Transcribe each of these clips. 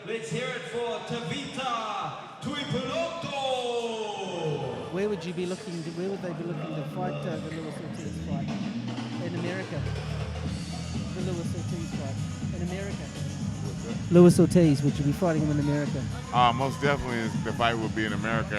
Let's hear it for Tevita Tuipulotu. Where would you be looking to, where would they be looking to fight the Lewis Ortiz fight? In America. The Lewis Ortiz fight. In America. Lewis Ortiz, would you be fighting him in America? Most definitely the fight will be in America.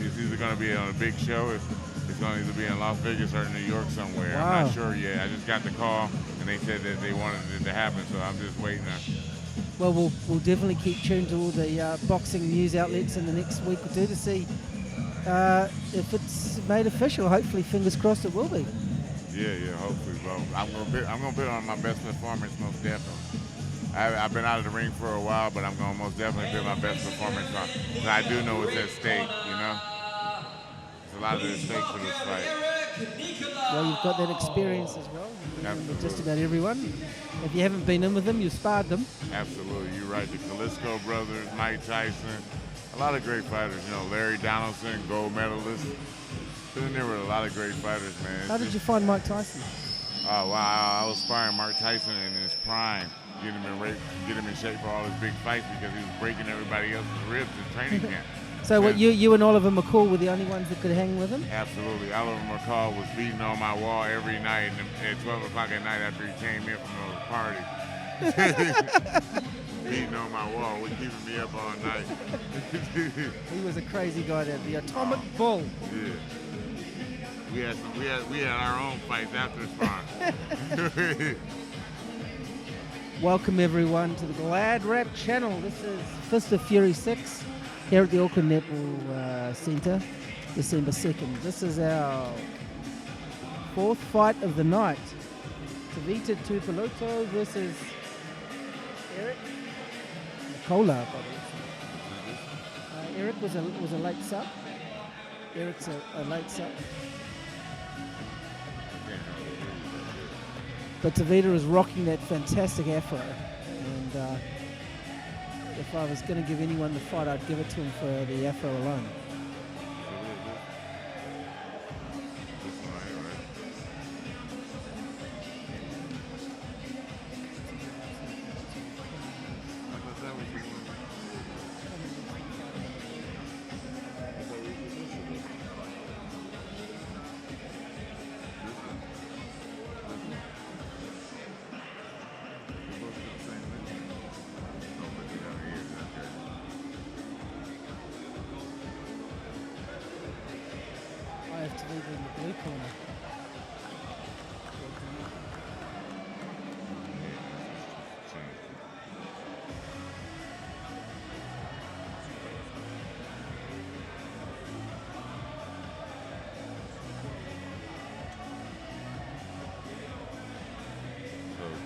It's either going to be on a big show, it's going to either be in Las Vegas or New York somewhere. Wow. I'm not sure yet. I just got the call and they said that they wanted it to happen, so I'm just waiting. Well, we'll definitely keep tuned to all the boxing news outlets in the next week or two to see if it's made official. Hopefully, fingers crossed, it will be. Yeah, hopefully. Well, I'm gonna put on my best performance, most definitely. I've been out of the ring for a while, but I'm gonna most definitely put my best performance on. Because I do know it's at stake, you know. There's a lot at stake for this fight. Well, you've got that experience as well. Absolutely. With just about everyone. If you haven't been in with them, you've sparred them. Absolutely, you're right. The Klitschko brothers, Mike Tyson, a lot of great fighters. You know, Larry Donaldson, gold medalist. Been in there with a lot of great fighters, man. How did you find Mike Tyson? Oh, wow. I was sparring Mark Tyson in his prime, get him in shape for all his big fights because he was breaking everybody else's ribs in training camp. So what, you and Oliver McCall were the only ones that could hang with him? Absolutely. Oliver McCall was beating on my wall every night at 12 o'clock at night after he came in from a party. Beating on my wall, was keeping me up all night. He was a crazy guy, the Atomic Bull. Yeah. We had our own fights after sparring. Welcome everyone to the GladrapChannel. This is Fist of Fury 6 here at the Auckland Netball Centre, December 2nd. This is our fourth fight of the night. Tevita Tuipulotu versus Eric Nikoloa. Eric was a late sub. Eric's a late sub. But Tevita is rocking that fantastic afro, and if I was going to give anyone the fight, I'd give it to him for the afro alone.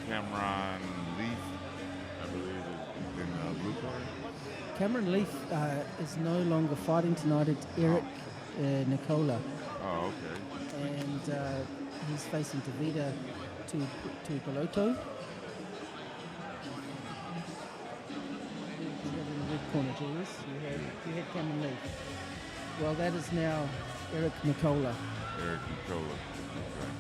Cameron Leaf, I believe, is in the blue corner. Cameron Leaf is no longer fighting tonight. It's Eric Nikoloa. Oh, okay. And he's facing Tevita Tuipulotu. In the red corner, Julius. You had Cameron Leaf. Well, that is now Eric Nikoloa. Eric Nikoloa. Okay.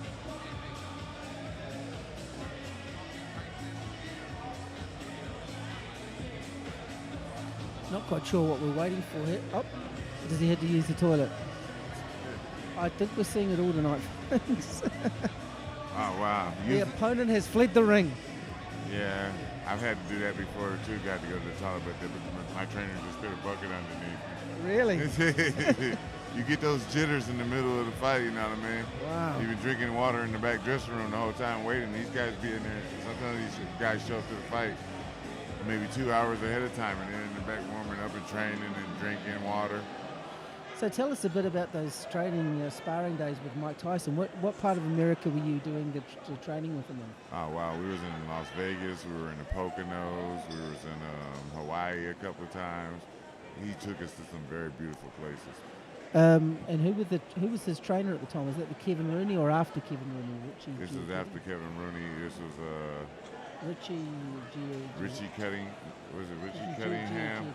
Not quite sure what we're waiting for here. Oh, does he have to use the toilet? I think we're seeing it all tonight, folks. Oh, wow. The opponent has fled the ring. Yeah, I've had to do that before, too. Got to go to the toilet, but my trainer just put a bucket underneath me. Really? You get those jitters in the middle of the fight, you know what I mean? Wow. You've been drinking water in the back dressing room the whole time waiting. These guys be in there. Sometimes these guys show up to the fight maybe 2 hours ahead of time, and they're in the back warming up and training and drinking water. So tell us a bit about those training, sparring days with Mike Tyson. What part of America were you doing the training with him in? Oh, wow. We was in Las Vegas. We were in the Poconos. We was in Hawaii a couple of times. He took us to some very beautiful places. And who was his trainer at the time? Was that the Kevin Rooney or after Kevin Rooney? This was after Kevin Rooney. This was Richie Richie Cutting, was it Richie Cunningham?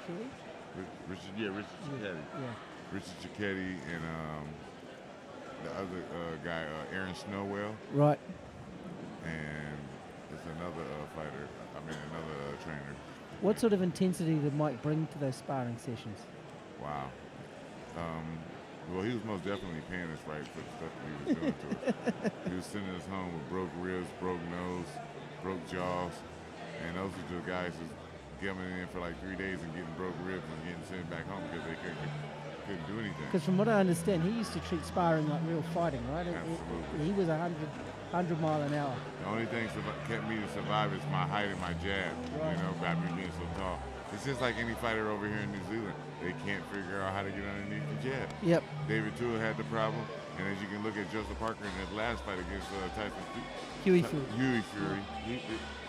Richie Cicchetti. Yeah. Richie Cicchetti and the other guy, Aaron Snowwell. Right. And it's another another trainer. What sort of intensity did Mike bring to those sparring sessions? Wow. Well, he was most definitely paying us right for the stuff that he was doing to us. He was sending us home with broke ribs, broke nose, broke jaws, and those are the guys who's coming in for like 3 days and getting broke ribs and getting sent back home because they couldn't do anything. Because from what I understand, he used to treat sparring like real fighting, right? Absolutely. He was 100 mile an hour. The only thing that kept me to survive is my height and my jab, Right. by me being so tall. It's just like any fighter over here in New Zealand. They can't figure out how to get underneath the jab. Yep. David Tua had the problem, and as you can look at Joseph Parker in his last fight against Tyson Huey Fury.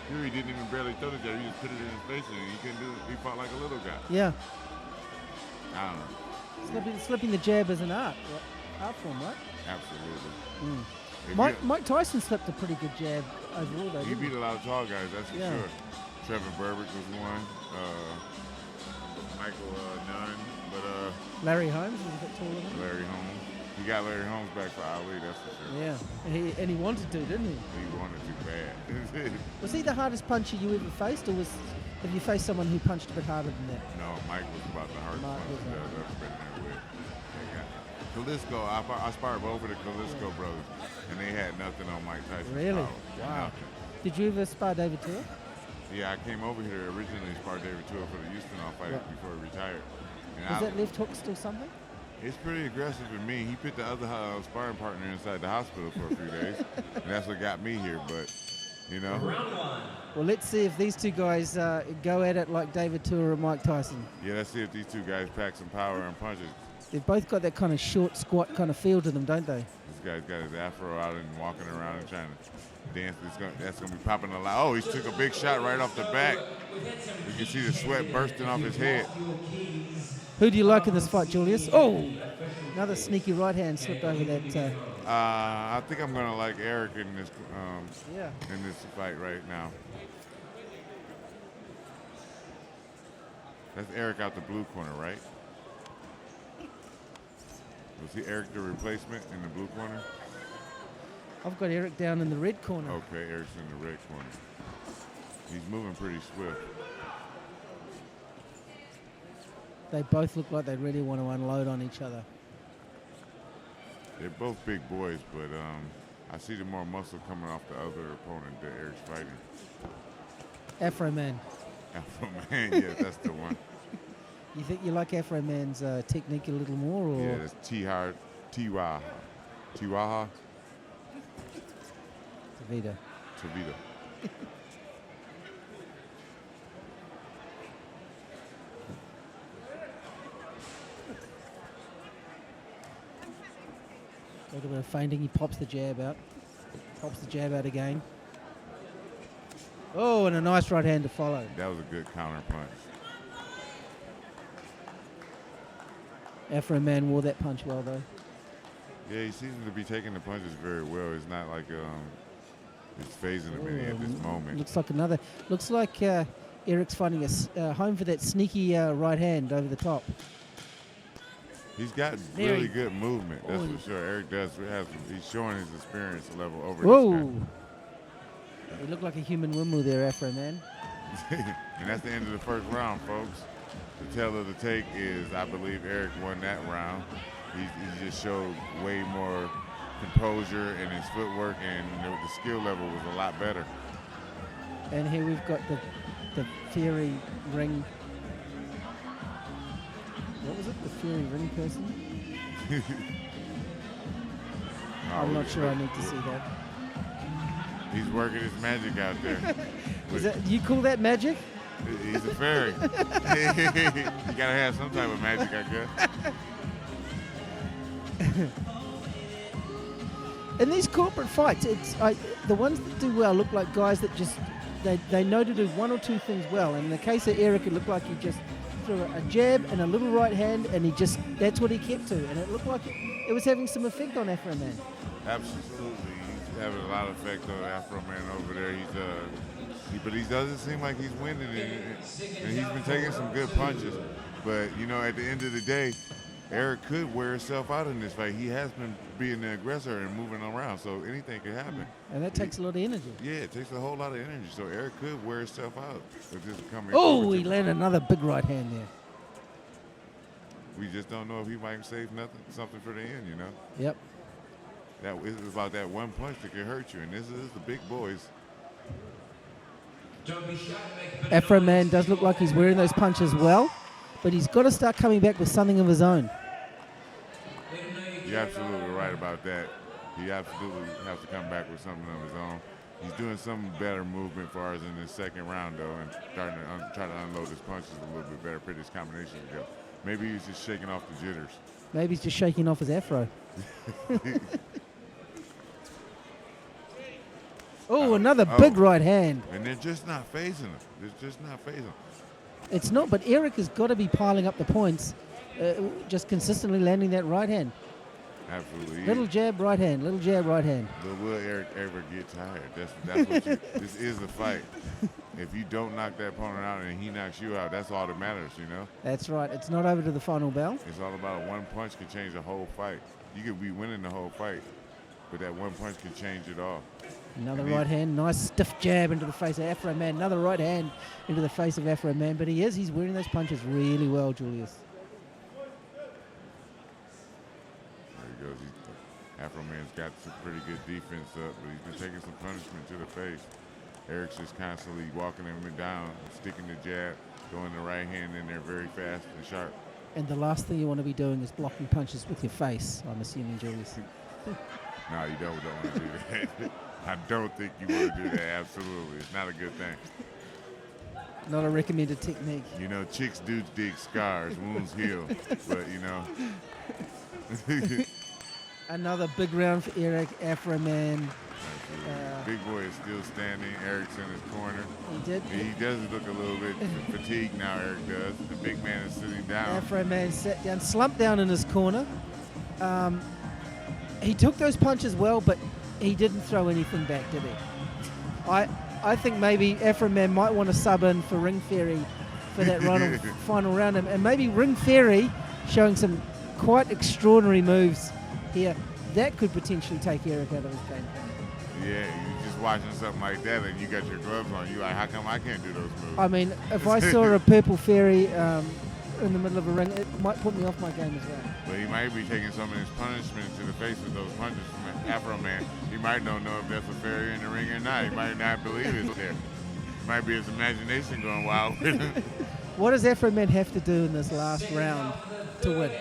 Fury didn't even barely throw the jab. He just put it in his face, and he couldn't do it. He fought like a little guy. Yeah. I don't know. Slipping the jab is an art form, right? Absolutely. Mike Tyson slipped a pretty good jab overall, though. He beat a lot of tall guys, that's for Yeah. sure. Trevor Berbick was one. Michael Nunn, but Larry Holmes was a bit taller than him. Larry Holmes. He got Larry Holmes back for Ali, that's for sure. Yeah, and he wanted to, didn't he? He wanted to bad. Was he the hardest puncher you ever faced, or have you faced someone who punched a bit harder than that? No, Mike was about the hardest Mike was puncher that I've ever been there with. Kalisco, I sparred both of the Kalisco brothers, and they had nothing on Mike Tyson's Really? power. Wow. Nothing. Did you ever spar David Tua? Yeah, I came over here originally to spar David Tua for the Houston fight Right. before he retired. And Is that left hook still something? It's pretty aggressive and mean. He put the other sparring partner inside the hospital for a few days, and that's what got me here. But, Round one. Well, let's see if these two guys go at it like David Tua and Mike Tyson. yeah, let's see if these two guys pack some power and punches. They've both got that kind of short, squat kind of feel to them, don't they? This guy's got his afro out and walking around and trying to dance. That's going to be popping a lot. Oh, he took a big shot right off the back. You can see the sweat bursting off his head. Who do you like in this fight, Julius? Oh, another sneaky right hand slipped over that. I think I'm going to like Eric in this Yeah. in this fight right now. That's Eric out the blue corner, right? Was he Eric the replacement in the blue corner? I've got Eric down in the red corner. Okay, Eric's in the red corner. He's moving pretty swift. They both look like they really want to unload on each other. They're both big boys, but I see the more muscle coming off the other opponent that Eric's fighting. Afro Man. Afro Man, yeah, that's the one. You think you like Afro Man's technique a little more, or? Yeah, that's Tiwaha. Tevita. A little bit of feinting. He pops the jab out. Pops the jab out again. Oh, and a nice right hand to follow. That was a good counter punch. Afro Man wore that punch well, though. Yeah, he seems to be taking the punches very well. It's not like it's phasing him any at this moment. Looks like Eric's finding a home for that sneaky right hand over the top. He's got really good movement, that's for sure. Eric he's showing his experience level over Whoa! this guy. He looked like a human windmill there, Afro Man. And that's the end of the first round, folks. The tale of the tape is, I believe Eric won that round. He just showed way more composure in his footwork, and the skill level was a lot better. And here we've got the Fury ring. What was it? The Fury ring person? I'm not sure I need to see that. He's working his magic out there. You call that magic? He's a fairy. You gotta have some type of magic, I guess. In these corporate fights, the ones that do well look like guys that just they know to do one or two things well. In the case of Eric, it looked like he just threw a jab and a little right hand, and that's what he kept to, and it looked like it was having some effect on Afro Man. Absolutely, he's having a lot of effect on Afro Man over there. He's But he doesn't seem like he's winning, and he's been taking some good punches. But, you know, at the end of the day, Eric could wear himself out in this fight. He has been being the aggressor and moving around, so anything could happen. And that takes a lot of energy. Yeah, it takes a whole lot of energy. So Eric could wear himself out if this coming. Oh, he landed another big right hand there. We just don't know if he might save something for the end, you know? Yep. That is about that one punch that can hurt you, and this is the big boys. Afro Man does look like he's wearing those punches well, but he's got to start coming back with something of his own. You're absolutely right about that. He absolutely has to come back with something of his own. He's doing some better movement for us in this second round, though, and starting to try to unload his punches a little bit better, put his combinations together. Maybe he's just shaking off the jitters. Maybe he's just shaking off his afro. Oh, another big right hand. And they're just not phasing him. They're just not phasing him. It's not, but Eric has got to be piling up the points, just consistently landing that right hand. Absolutely. Little jab, right hand. Little jab, right hand. But will Eric ever get tired? That's what this is the fight. If you don't knock that opponent out and he knocks you out, that's all that matters, you know? That's right. It's not over to the final bell. It's all about one punch can change the whole fight. You could be winning the whole fight, but that one punch can change it all. Another right hand. Nice stiff jab into the face of Afro Man. Another right hand into the face of Afro Man. But he's wearing those punches really well, Julius. There he goes. Afro Man's got some pretty good defense up, but he's been taking some punishment to the face. Eric's just constantly walking him down, sticking the jab, throwing the right hand in there very fast and sharp. And the last thing you want to be doing is blocking punches with your face, I'm assuming, Julius. No, you don't want to do that. I don't think you want to do that, absolutely. It's not a good thing. Not a recommended technique. You know, chicks do dig scars, wounds heal, but, you know. Another big round for Eric, Afro Man. Big boy is still standing. Eric's in his corner. He does look a little bit fatigued now, Eric does. The big man is sitting down. Afro Man sat down, slumped down in his corner. He took those punches well, but he didn't throw anything back, did he? I think maybe Afro Man might want to sub in for Ring Fairy for that final round. And maybe Ring Fairy showing some quite extraordinary moves here. That could potentially take Eric out of his game plan. Yeah, you're just watching something like that and you got your gloves on. You're like, how come I can't do those moves? I mean, if I saw a purple fairy in the middle of a ring, it might put me off my game as well. But he might be taking some of his punishment to the face with those punches from Afro Man. He might not know if that's a fairy in the ring or not. He might not believe it's there. It might be his imagination going wild with him. What does Afro Man have to do in this last round to win?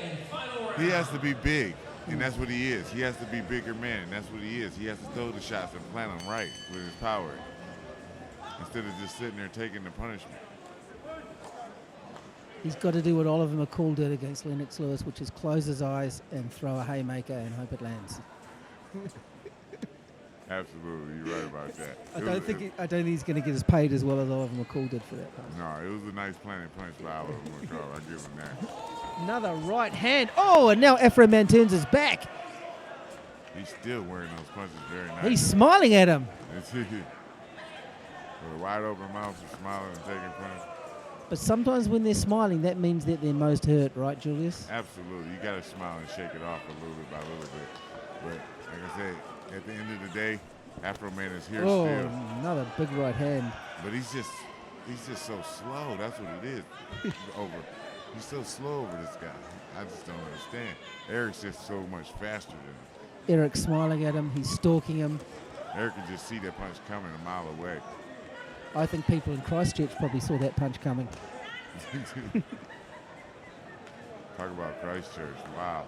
He has to be big. And that's what he is. He has to be bigger man. And that's what he is. He has to throw the shots and plant them right with his power instead of just sitting there taking the punishment. He's got to do what Oliver McCall did against Lennox Lewis, which is close his eyes and throw a haymaker and hope it lands. Absolutely, you're right about that. I don't think he's going to get as paid as well as Oliver McCall did for that punch. No, it was a nice planted punch by Oliver McCall. I give him that. Another right hand. Oh, and now Afro Man turns his back. He's still wearing those punches very nice. He's smiling at him. With a wide open mouth, he's smiling and taking punches. But sometimes when they're smiling, that means that they're most hurt, right, Julius? Absolutely. You got to smile and shake it off a little bit by a little bit. But like I said, at the end of the day, Afro Man is here still. Another big right hand. But he's just so slow. That's what it is. He's so slow over this guy. I just don't understand. Eric's just so much faster than him. Eric's smiling at him. He's stalking him. Eric can just see that punch coming a mile away. I think people in Christchurch probably saw that punch coming. Talk about Christchurch. Wow.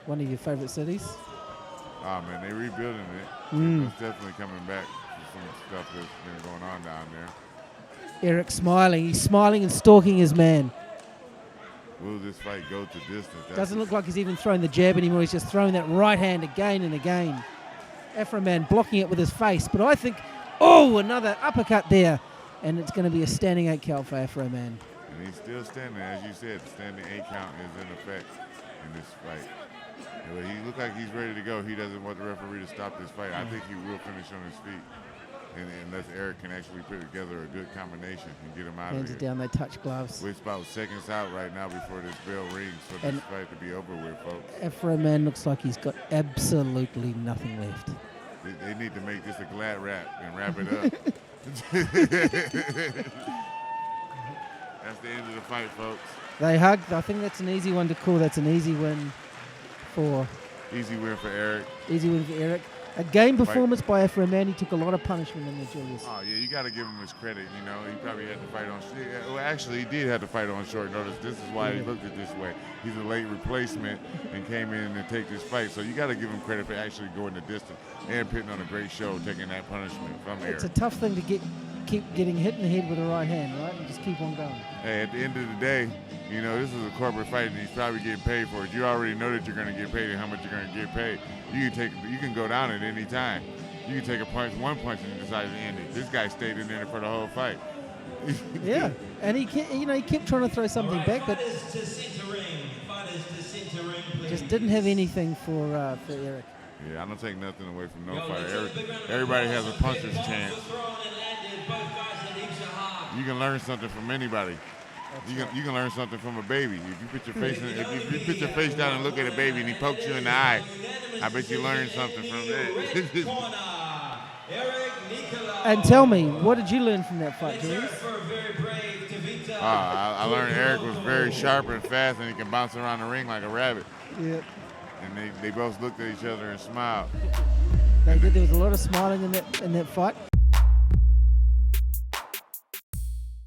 One of your favorite cities? Oh, man, they're rebuilding it. It's definitely coming back to some stuff that's been going on down there. Eric smiling. He's smiling and stalking his man. Will this fight go to distance? Doesn't look like he's even throwing the jab anymore. He's just throwing that right hand again and again. Afro Man blocking it with his face. But I think, another uppercut there. And it's going to be a standing 8 count for Afro Man. And he's still standing. As you said, the standing 8 count is in effect in this fight. But he looks like he's ready to go. He doesn't want the referee to stop this fight. I think he will finish on his feet. unless Eric can actually put together a good combination and get him out Hands of are here. down, they touch gloves. We're about seconds out right now before this bell rings for this fight to be over with, folks. Afro-Man looks like he's got absolutely nothing left. They need to make this a glad wrap and wrap it up. That's the end of the fight, folks. They hugged. I think that's an easy one to call. That's an easy win for Eric. Easy win for Eric. A game performance by Afro-Man. He took a lot of punishment in there, Julius. Oh, yeah, you got to give him his credit, you know. He probably had to fight on well, actually, he did have to fight on short notice. This is why he looked at this way. He's a late replacement and came in and take this fight. So you got to give him credit for actually going the distance and putting on a great show, taking that punishment from Eric. It's a tough thing to keep getting hit in the head with the right hand, right? And just keep on going. Hey, at the end of the day, you know, this is a corporate fight, and he's probably getting paid for it. You already know that you're going to get paid and how much you're going to get paid. You can go down at any time. You can take one punch and decide to end it. This guy stayed in there for the whole fight. Yeah, and he kept trying to throw something back, but just didn't have anything for Eric. Yeah, I don't take nothing away from no fighter. Everybody has a puncher's chance. You can learn something from anybody. You can learn something from a baby. If you put your face down and look at a baby and he pokes you in the eye, I bet you learn something from that. And tell me, what did you learn from that fight, Julius? I learned Eric was very sharp and fast, and he can bounce around the ring like a rabbit. Yep. And they both looked at each other and smiled. They did. There was a lot of smiling in that fight.